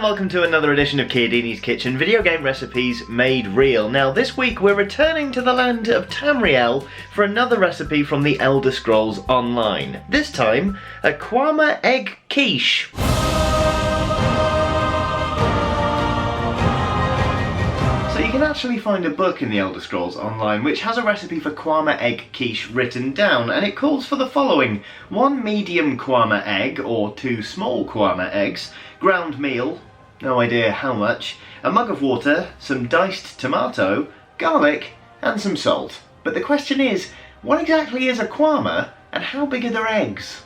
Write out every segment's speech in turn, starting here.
welcome to another edition of Chiodini's Kitchen, video game recipes made real. Now this week we're returning to the land of Tamriel for another recipe from the Elder Scrolls Online. This time, a Kwama Egg Quiche. So you can actually find a book in the Elder Scrolls Online which has a recipe for Kwama Egg Quiche written down, and it calls for the following: 1 medium Kwama egg, or 2 small Kwama eggs, ground meal, no idea how much, a mug of water, some diced tomato, garlic, and some salt. But the question is, what exactly is a Kwama, and how big are their eggs?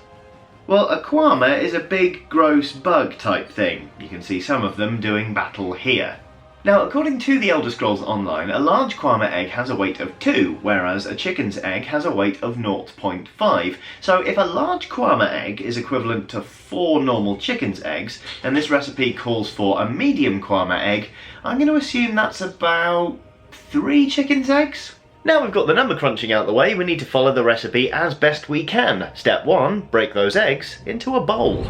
Well, a Kwama is a big, gross bug type thing. You can see some of them doing battle here. Now, according to the Elder Scrolls Online, a large Kwama egg has a weight of 2, whereas a chicken's egg has a weight of 0.5. So if a large Kwama egg is equivalent to 4 normal chicken's eggs, and this recipe calls for a medium Kwama egg, I'm going to assume that's about 3 chicken's eggs? Now we've got the number crunching out the way, we need to follow the recipe as best we can. Step 1, break those eggs into a bowl.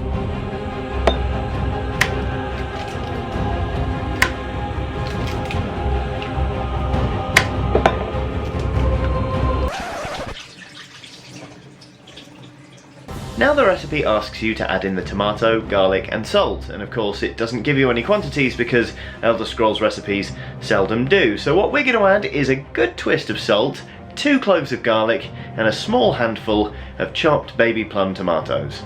Now the recipe asks you to add in the tomato, garlic and salt, and of course it doesn't give you any quantities because Elder Scrolls recipes seldom do. So what we're going to add is a good twist of salt, 2 cloves of garlic and a small handful of chopped baby plum tomatoes.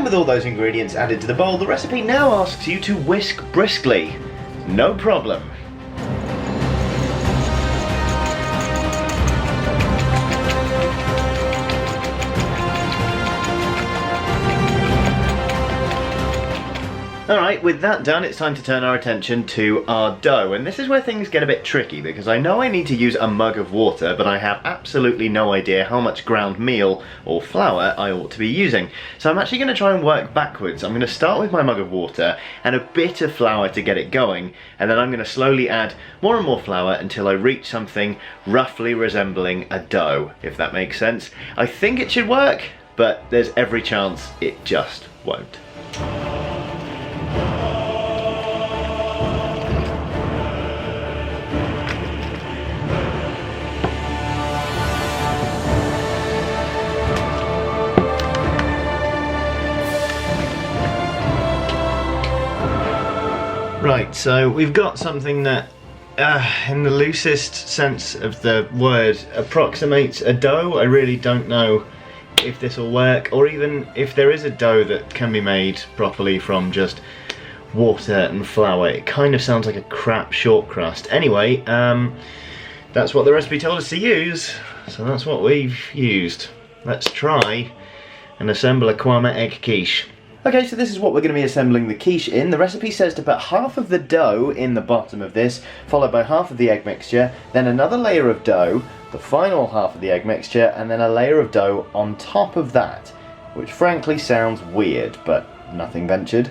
With all those ingredients added to the bowl, the recipe now asks you to whisk briskly. No problem. Alright, with that done, it's time to turn our attention to our dough, and this is where things get a bit tricky because I know I need to use a mug of water, but I have absolutely no idea how much ground meal or flour I ought to be using. So I'm actually going to try and work backwards. I'm going to start with my mug of water and a bit of flour to get it going, and then I'm going to slowly add more and more flour until I reach something roughly resembling a dough, if that makes sense. I think it should work, but there's every chance it just won't. Right, so we've got something that, in the loosest sense of the word, approximates a dough. I really don't know if this will work, or even if there is a dough that can be made properly from just water and flour. It kind of sounds like a crap short crust. Anyway, that's what the recipe told us to use, so that's what we've used. Let's try and assemble a Kwama Egg Quiche. Okay, so this is what we're going to be assembling the quiche in. The recipe says to put half of the dough in the bottom of this, followed by half of the egg mixture, then another layer of dough, the final half of the egg mixture, and then a layer of dough on top of that, which frankly sounds weird, but nothing ventured.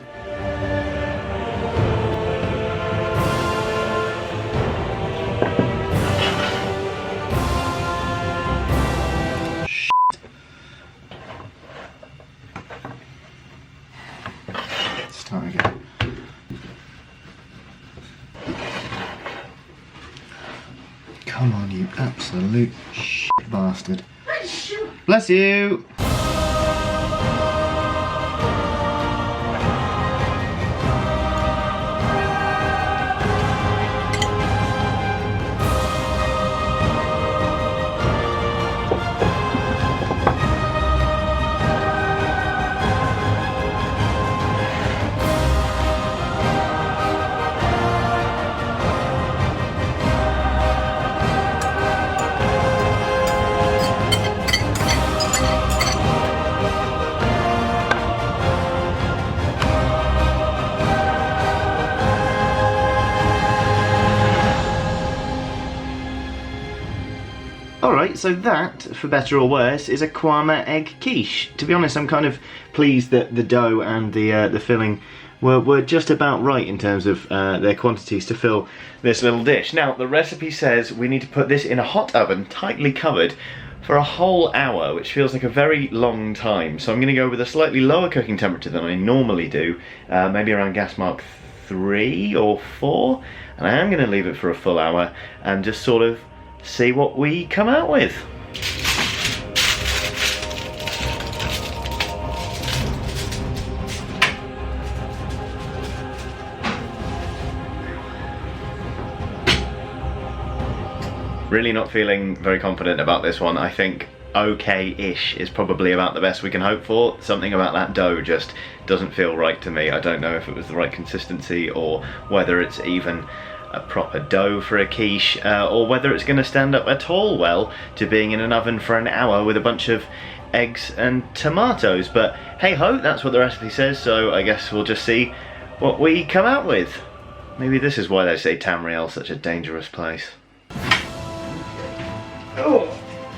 Start again. Come on, you absolute shit bastard. Bless you! Alright, so that, for better or worse, is a Kwama Egg Quiche. To be honest, I'm kind of pleased that the dough and the filling were just about right in terms of their quantities to fill this little dish. Now, the recipe says we need to put this in a hot oven, tightly covered, for a whole hour, which feels like a very long time. So I'm going to go with a slightly lower cooking temperature than I normally do, maybe around gas mark 3 or 4, and I am going to leave it for a full hour and just sort of see what we come out with. Really not feeling very confident about this one. I think okay-ish is probably about the best we can hope for. Something about that dough just doesn't feel right to me. I don't know if it was the right consistency or whether it's even a proper dough for a quiche, or whether it's going to stand up at all well to being in an oven for an hour with a bunch of eggs and tomatoes. But hey ho, that's what the recipe says, so I guess we'll just see what we come out with. Maybe this is why they say Tamriel's such a dangerous place. Oh,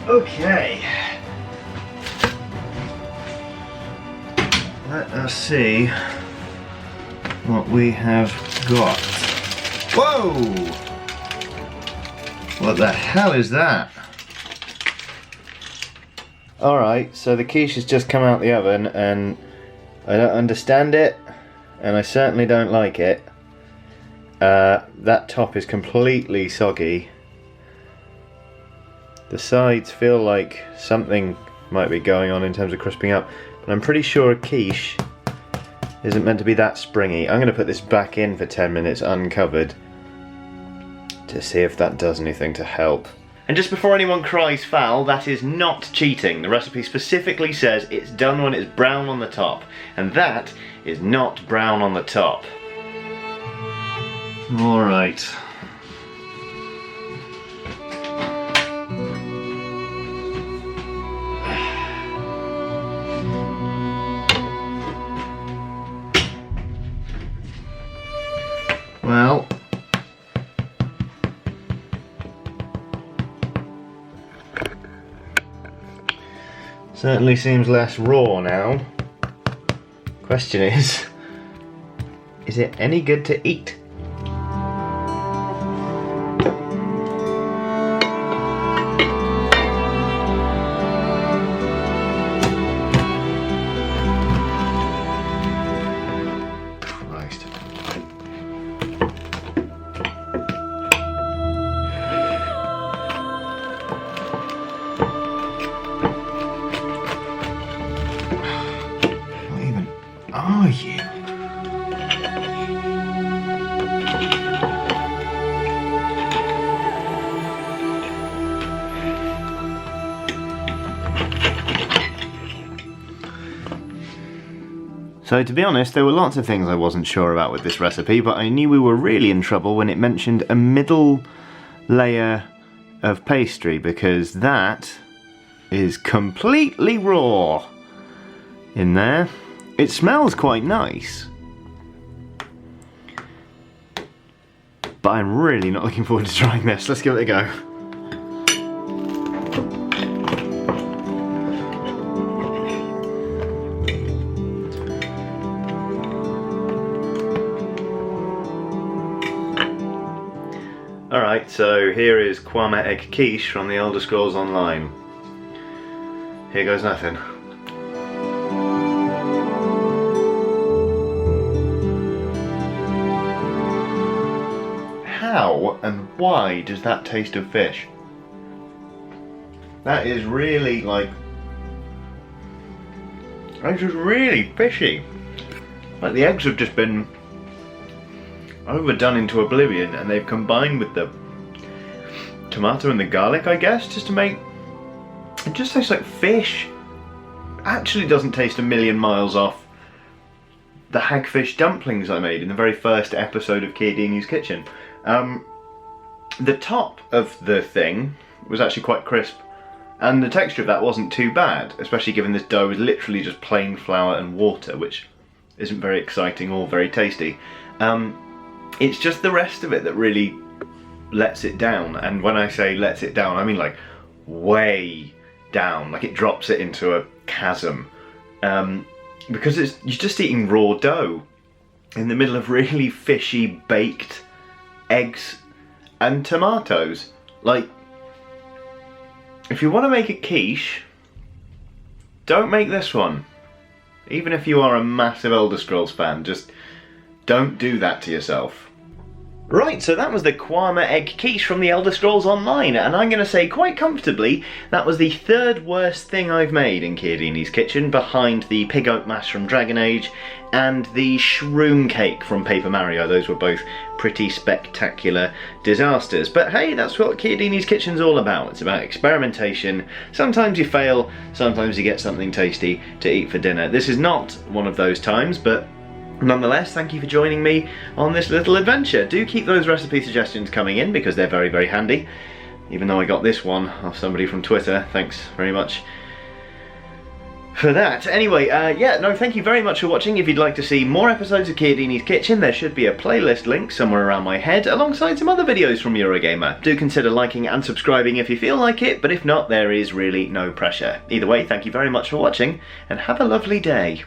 okay. Let us see what we have got. Whoa! What the hell is that? Alright, so the quiche has just come out the oven and I don't understand it, and I certainly don't like it. That top is completely soggy. The sides feel like something might be going on in terms of crisping up, but I'm pretty sure a quiche isn't meant to be that springy. I'm going to put this back in for 10 minutes uncovered to see if that does anything to help. And just before anyone cries foul, that is not cheating. The recipe specifically says it's done when it's brown on the top, and that is not brown on the top. Alright. Well, certainly seems less raw now. Question is it any good to eat? Are you? So to be honest, there were lots of things I wasn't sure about with this recipe, but I knew we were really in trouble when it mentioned a middle layer of pastry, because that is completely raw in there. It smells quite nice, but I'm really not looking forward to trying this. Let's give it a go. Alright, so here is Kwama Egg Quiche from the Elder Scrolls Online. Here goes nothing. How and why does that taste of fish? That is really it's just really fishy. Like the eggs have just been overdone into oblivion, and they've combined with the tomato and the garlic, I guess, just to make it just tastes like fish. Actually doesn't taste a million miles off the hagfish dumplings I made in the very first episode of Chiodini's Kitchen. The top of the thing was actually quite crisp, and the texture of that wasn't too bad, especially given this dough is literally just plain flour and water, which isn't very exciting or very tasty. It's just the rest of it that really lets it down, and when I say lets it down, I mean like way down, like it drops it into a chasm, because you're just eating raw dough in the middle of really fishy baked eggs and tomatoes. Like, if you want to make a quiche, don't make this one. Even if you are a massive Elder Scrolls fan, just don't do that to yourself. Right, so that was the Kwama Egg Quiche from the Elder Scrolls Online, and I'm going to say quite comfortably that was the third worst thing I've made in Chiodini's Kitchen, behind the pig oat mash from Dragon Age and the shroom cake from Paper Mario. Those were both pretty spectacular disasters. But hey, that's what Chiodini's Kitchen's all about. It's about experimentation. Sometimes you fail, sometimes you get something tasty to eat for dinner. This is not one of those times, but nonetheless, thank you for joining me on this little adventure. Do keep those recipe suggestions coming in, because they're very, very handy. Even though I got this one off somebody from Twitter, thanks very much for that. Anyway, yeah, no, thank you very much for watching. If you'd like to see more episodes of Chiodini's Kitchen, there should be a playlist link somewhere around my head, alongside some other videos from Eurogamer. Do consider liking and subscribing if you feel like it, but if not, there is really no pressure. Either way, thank you very much for watching, and have a lovely day.